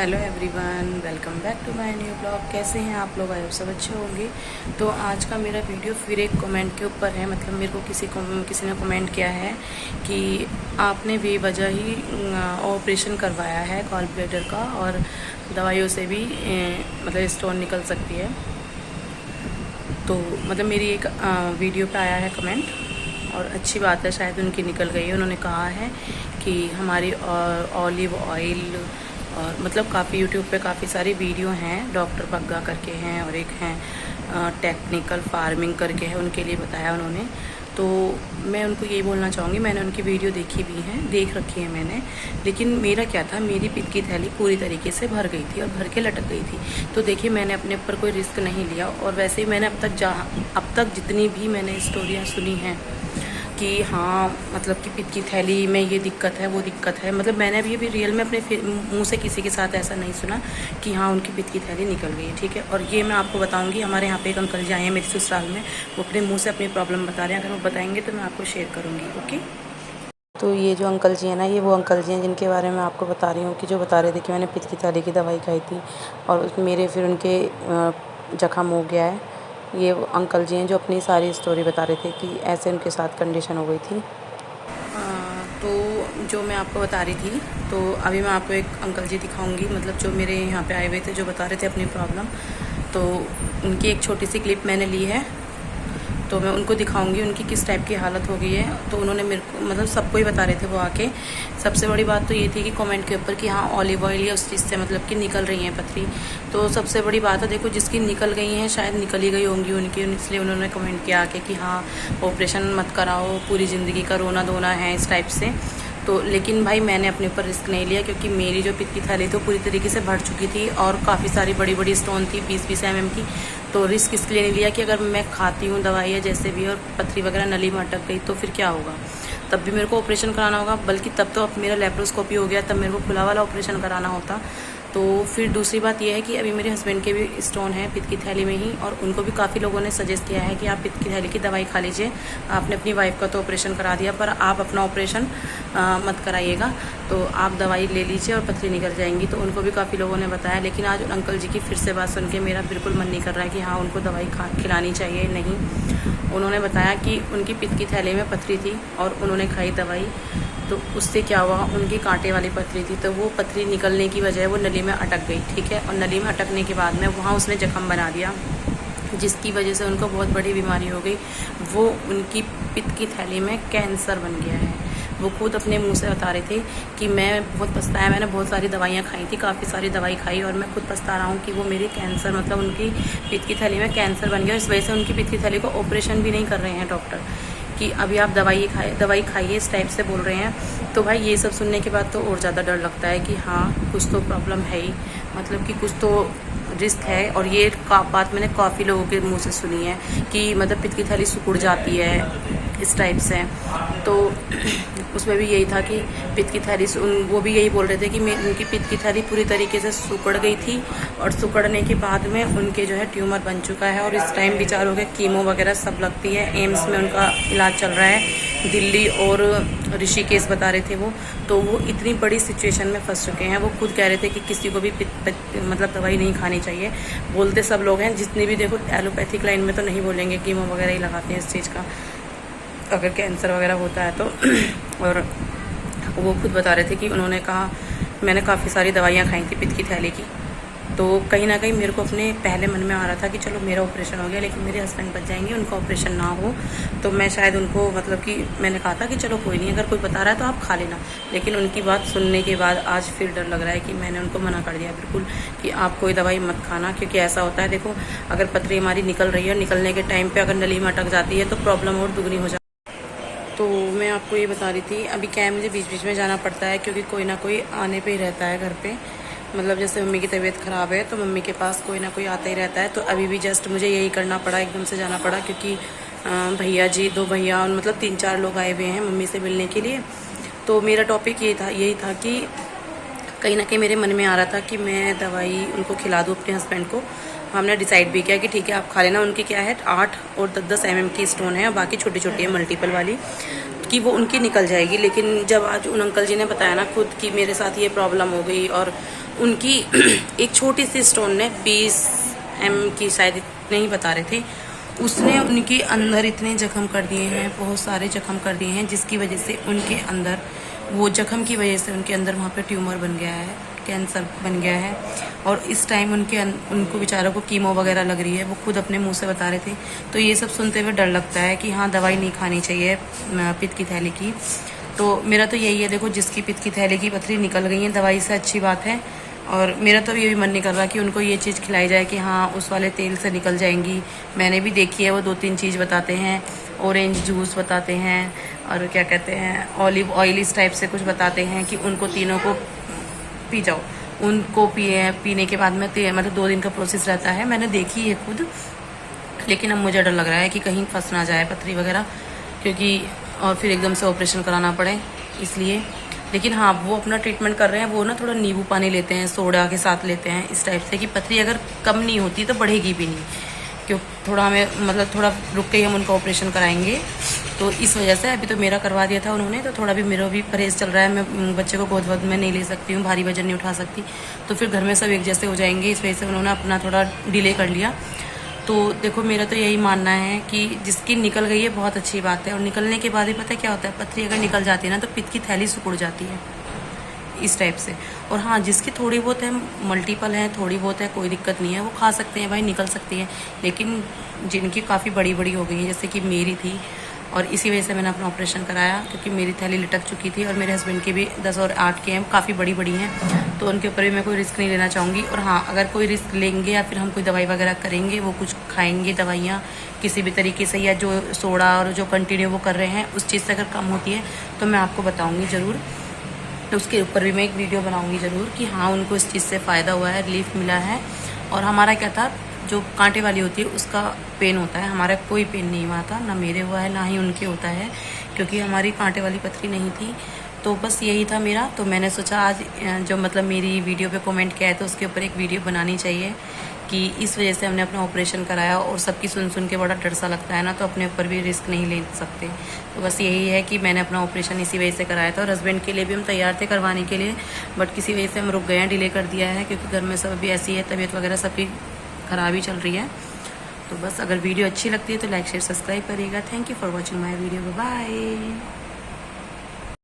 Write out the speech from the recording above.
Hello everyone, welcome back to my new blog. कैसे हैं आप लोग? आए सब अच्छे होंगे। तो आज का मेरा वीडियो फिर एक कमेंट के ऊपर है। मतलब मेरे को किसी ने कमेंट किया है कि आपने बेवजह ही ऑपरेशन करवाया है गॉल ब्लैडर का और दवाइयों से भी मतलब स्टोन निकल सकती है। तो मतलब मेरी एक वीडियो पे आया है कमेंट और अच्छी बात है, शायद उनकी निकल गई है। उन्होंने कहा है कि हमारी ऑलिव ऑयल और मतलब काफ़ी यूट्यूब पे काफ़ी सारी वीडियो हैं, डॉक्टर बग्गा करके हैं और एक हैं टेक्निकल फार्मिंग करके है, उनके लिए बताया उन्होंने। तो मैं उनको यही बोलना चाहूँगी, मैंने उनकी वीडियो देखी भी है, देख रखी है मैंने। लेकिन मेरा क्या था, मेरी पित्त की थैली पूरी तरीके से भर गई थी और भर के लटक गई थी। तो देखिए, मैंने अपने ऊपर कोई रिस्क नहीं लिया और वैसे ही मैंने अब तक जितनी भी मैंने स्टोरियाँ सुनी हैं कि हाँ मतलब कि पित्त की थैली में ये दिक्कत है वो दिक्कत है, मतलब मैंने अभी रियल में अपने मुंह से किसी के साथ ऐसा नहीं सुना कि हाँ उनकी पित्त की थैली निकल गई है। ठीक है, और ये मैं आपको बताऊंगी। हमारे यहाँ पे एक अंकल जी आए हैं मेरे ससुराल में, वो अपने मुंह से अपनी प्रॉब्लम बता रहे हैं। अगर वो बताएंगे तो मैं आपको शेयर करूँगी। ओके, तो ये जो अंकल जी हैं ना, ये वो अंकल जी हैं जिनके बारे में आपको बता रही हूँ, कि जो बता रहे थे कि मैंने पित्त की थैली की दवाई खाई थी और मेरे फिर उनके जख्म हो गया है। ये वो अंकल जी हैं जो अपनी सारी स्टोरी बता रहे थे कि ऐसे उनके साथ कंडीशन हो गई थी। तो जो मैं आपको बता रही थी, तो अभी मैं आपको एक अंकल जी दिखाऊंगी, मतलब जो मेरे यहाँ पे आए हुए थे, जो बता रहे थे अपनी प्रॉब्लम। तो उनकी एक छोटी सी क्लिप मैंने ली है, तो मैं उनको दिखाऊंगी उनकी किस टाइप की हालत हो गई है। तो उन्होंने मेरे को मतलब सबको ही बता रहे थे वो आके। सबसे बड़ी बात तो ये थी कि कमेंट के ऊपर कि हाँ ऑलिव ऑयल या उस चीज़ से मतलब कि निकल रही हैं पथरी। तो सबसे बड़ी बात है, देखो जिसकी निकल गई हैं शायद निकल ही गई होंगी उनकी, इसलिए उन्होंने कमेंट किया आके कि हाँ ऑपरेशन मत कराओ, पूरी ज़िंदगी का रोना धोना है, इस टाइप से। तो लेकिन भाई मैंने अपने ऊपर रिस्क नहीं लिया, क्योंकि मेरी जो पित्त की थैली तो पूरी तरीके से भर चुकी थी और काफ़ी सारी बड़ी बड़ी स्टोन थी 20-20 mm की। तो रिस्क इसलिए नहीं लिया कि अगर मैं खाती हूँ दवाई या जैसे भी और पथरी वगैरह नली में अटक गई तो फिर क्या होगा, तब भी मेरे को ऑपरेशन कराना होगा। बल्कि तब तो अब मेरा लेप्रोस्कोपी हो गया, तब मेरे को खुला वाला ऑपरेशन कराना होता। तो फिर दूसरी बात यह है कि अभी मेरे हस्बैंड के भी स्टोन है पित्त की थैली में ही, और उनको भी काफ़ी लोगों ने सजेस्ट किया है कि आप पित्त की थैली की दवाई खा लीजिए। आपने अपनी वाइफ का तो ऑपरेशन करा दिया, पर आप अपना ऑपरेशन मत कराइएगा, तो आप दवाई ले लीजिए और पथरी निकल जाएंगी। तो उनको भी काफ़ी लोगों ने बताया। लेकिन आज अंकल जी की फिर से बात सुन के मेरा बिल्कुल मन नहीं कर रहा है कि हाँ उनको दवाई खिलानी चाहिए। नहीं, उन्होंने बताया कि उनकी पित्त की थैली में पथरी थी और उन्होंने खाई दवाई, तो उससे क्या हुआ, उनकी कांटे वाली पथरी थी, तो वो पथरी निकलने की बजाय वो नली में अटक गई। ठीक है, और नली में अटकने के बाद में वहाँ उसने जख्म बना दिया, जिसकी वजह से उनको बहुत बड़ी बीमारी हो गई। वो उनकी पित्त की थैली में कैंसर बन गया है। वो खुद अपने मुंह से बता रहे थे कि मैं बहुत पछताया, मैंने बहुत सारी दवाइयाँ खाई थी, काफ़ी सारी दवाई खाई और मैं खुद पछता रहा हूँ कि वो मेरी कैंसर मतलब उनकी पित्त की थैली में कैंसर बन गया। इस वजह से उनकी पित्त की थैली को ऑपरेशन भी नहीं कर रहे हैं डॉक्टर, कि अभी आप दवाई खाइए, इस टाइप से बोल रहे हैं। तो भाई ये सब सुनने के बाद तो और ज़्यादा डर लगता है कि हाँ कुछ तो प्रॉब्लम है ही, मतलब कि कुछ तो रिस्क है। और ये बात मैंने काफ़ी लोगों के मुंह से सुनी है कि मतलब पित्त की थैली सिकुड़ जाती है, इस टाइप से। तो उसमें भी यही था कि पित्त की थैली, वो भी यही बोल रहे थे कि उनकी पित्त की थैली पूरी तरीके से सिकुड़ गई थी और सिकुड़ने के बाद में उनके जो है ट्यूमर बन चुका है और इस टाइम बेचारों के कीमो वगैरह सब लगती है। एम्स में उनका इलाज चल रहा है, दिल्ली और ऋषिकेश बता रहे थे वो। तो वो इतनी बड़ी सिचुएशन में फंस चुके हैं। वो खुद कह रहे थे कि किसी को भी मतलब दवाई नहीं खानी चाहिए। बोलते सब लोग हैं, जितनी भी देखो एलोपैथिक लाइन में तो नहीं बोलेंगे, कीमो वगैरह ही लगाते हैं इस चीज़ का अगर कैंसर वगैरह होता है तो। और वो खुद बता रहे थे कि उन्होंने कहा मैंने काफ़ी सारी दवाइयाँ खाई थी पित्त की थैली की। तो कहीं ना कहीं मेरे को अपने पहले मन में आ रहा था कि चलो मेरा ऑपरेशन हो गया, लेकिन मेरे हस्बैंड बच जाएंगे, उनका ऑपरेशन ना हो तो मैं शायद उनको मतलब कि मैंने कहा था कि चलो कोई नहीं, अगर कोई बता रहा है तो आप खा लेना। लेकिन उनकी बात सुनने के बाद आज फिर डर लग रहा है कि मैंने उनको मना कर दिया बिल्कुल कि आप कोई दवाई मत खाना। क्योंकि ऐसा होता है, देखो अगर पथरी हमारी निकल रही है और निकलने के टाइम पर अगर नली में अटक जाती है तो प्रॉब्लम और दुगनी हो जाती है। तो मैं आपको ये बता रही थी, अभी क्या है मुझे बीच बीच में जाना पड़ता है क्योंकि कोई ना कोई आने पे ही रहता है घर पे। मतलब जैसे मम्मी की तबीयत ख़राब है तो मम्मी के पास कोई ना कोई आता ही रहता है। तो अभी भी जस्ट मुझे यही करना पड़ा, एकदम से जाना पड़ा, क्योंकि भैया जी, 2 भैया मतलब 3-4 लोग आए हुए हैं मम्मी से मिलने के लिए। तो मेरा टॉपिक यही था कि कहीं ना कहीं मेरे मन में आ रहा था कि मैं दवाई उनको खिला दूँ अपने हस्बैंड को। हमने डिसाइड भी किया कि ठीक है आप खा लेना। उनकी क्या है 8 और 10 mm की स्टोन है और बाकी छोटी छोटी है मल्टीपल वाली, कि वो उनकी निकल जाएगी। लेकिन जब आज उन अंकल जी ने बताया ना खुद कि मेरे साथ ये प्रॉब्लम हो गई और उनकी एक छोटी सी स्टोन ने 20 की शायद इतने ही बता रहे थे, उसने उनके अंदर इतने जख्म कर दिए हैं, बहुत सारे जख्म कर दिए हैं, जिसकी वजह से उनके अंदर वो जख्म की वजह से उनके अंदर वहाँ पे ट्यूमर बन गया है, कैंसर बन गया है। और इस टाइम उनको बेचारों को कीमो वगैरह लग रही है, वो खुद अपने मुंह से बता रहे थे। तो ये सब सुनते हुए डर लगता है कि हाँ दवाई नहीं खानी चाहिए पित्त की थैली की। तो मेरा तो यही है, देखो जिसकी पित्त की थैली की पथरी निकल गई है दवाई से अच्छी बात है। और मेरा तो ये भी मन नहीं कर रहा कि उनको ये चीज़ खिलाई जाए कि हाँ उस वाले तेल से निकल जाएंगी। मैंने भी देखी है, वो 2-3 चीज़ बताते हैं, ऑरेंज जूस बताते हैं और क्या कहते हैं ऑलिव ऑयल इस टाइप से कुछ बताते हैं कि उनको तीनों को पी जाओ। उनको पीने के बाद में मतलब 2 दिन का प्रोसेस रहता है, मैंने देखी है खुद। लेकिन अब मुझे डर लग रहा है कि कहीं फंस ना जाए पथरी वगैरह, क्योंकि और फिर एकदम से ऑपरेशन कराना पड़े इसलिए। लेकिन हाँ वो अपना ट्रीटमेंट कर रहे हैं, वो ना थोड़ा नींबू पानी लेते हैं, सोडा के साथ लेते हैं इस टाइप से कि पथरी अगर कम नहीं होती तो बढ़ेगी भी नहीं, क्यों थोड़ा हमें मतलब थोड़ा रुक के ही हम उनका ऑपरेशन कराएंगे। तो इस वजह से अभी तो मेरा करवा दिया था उन्होंने, तो थोड़ा भी मेरा भी परहेज़ चल रहा है। मैं बच्चे को गोद वोद में नहीं ले सकती हूँ, भारी वजन नहीं उठा सकती, तो फिर घर में सब एक जैसे हो जाएंगे, इस वजह से उन्होंने अपना थोड़ा डिले कर लिया। तो देखो मेरा तो यही मानना है कि जिसकी निकल गई है बहुत अच्छी बात है, और निकलने के बाद ही पता है क्या होता है, पथरी अगर निकल जाती है ना तो पित्त की थैली सिकुड़ जाती है इस टाइप से। और हाँ जिसकी थोड़ी बहुत है, मल्टीपल है, थोड़ी बहुत है, कोई दिक्कत नहीं है, वो खा सकते हैं भाई, निकल सकती है। लेकिन जिनकी काफ़ी बड़ी बड़ी हो गई है, जैसे कि मेरी थी, और इसी वजह से मैंने अपना ऑपरेशन कराया, क्योंकि मेरी थैली लटक चुकी थी और मेरे हस्बैंड की भी 10 और 8 के हैं, काफ़ी बड़ी बड़ी हैं, तो उनके ऊपर भी मैं कोई रिस्क नहीं लेना चाहूँगी। और हाँ अगर कोई रिस्क लेंगे या फिर हम कोई दवाई वगैरह करेंगे, वो कुछ खाएंगे दवाइयाँ किसी भी तरीके से, या जो सोडा और जो कंटिन्यू वो कर रहे हैं उस चीज़ से अगर कम होती है तो मैं आपको बताऊँगी ज़रूर। तो उसके ऊपर भी मैं एक वीडियो बनाऊँगी ज़रूर कि हाँ उनको इस चीज़ से फ़ायदा हुआ है, रिलीफ मिला है। और हमारा क्या था, जो कांटे वाली होती है उसका पेन होता है, हमारा कोई पेन नहीं हुआ था, ना मेरे हुआ है ना ही उनके होता है, क्योंकि हमारी कांटे वाली पथरी नहीं थी। तो बस यही था मेरा। तो मैंने सोचा आज जो मतलब मेरी वीडियो पे कमेंट किया है तो उसके ऊपर एक वीडियो बनानी चाहिए कि इस वजह से हमने अपना ऑपरेशन कराया, और सबकी सुन के बड़ा डर सा लगता है ना, तो अपने ऊपर भी रिस्क नहीं ले सकते। तो बस यही है कि मैंने अपना ऑपरेशन इसी वजह से कराया था, और हस्बैंड के लिए भी हम तैयार थे करवाने के लिए, बट किसी वजह से हम रुक गए हैं, डिले कर दिया है, क्योंकि घर में सब अभी ऐसी है, तबीयत वगैरह सबकी ख़राब ही चल रही है। तो बस अगर वीडियो अच्छी लगती है तो लाइक शेयर सब्सक्राइब करिएगा। Thank you for watching my video, bye.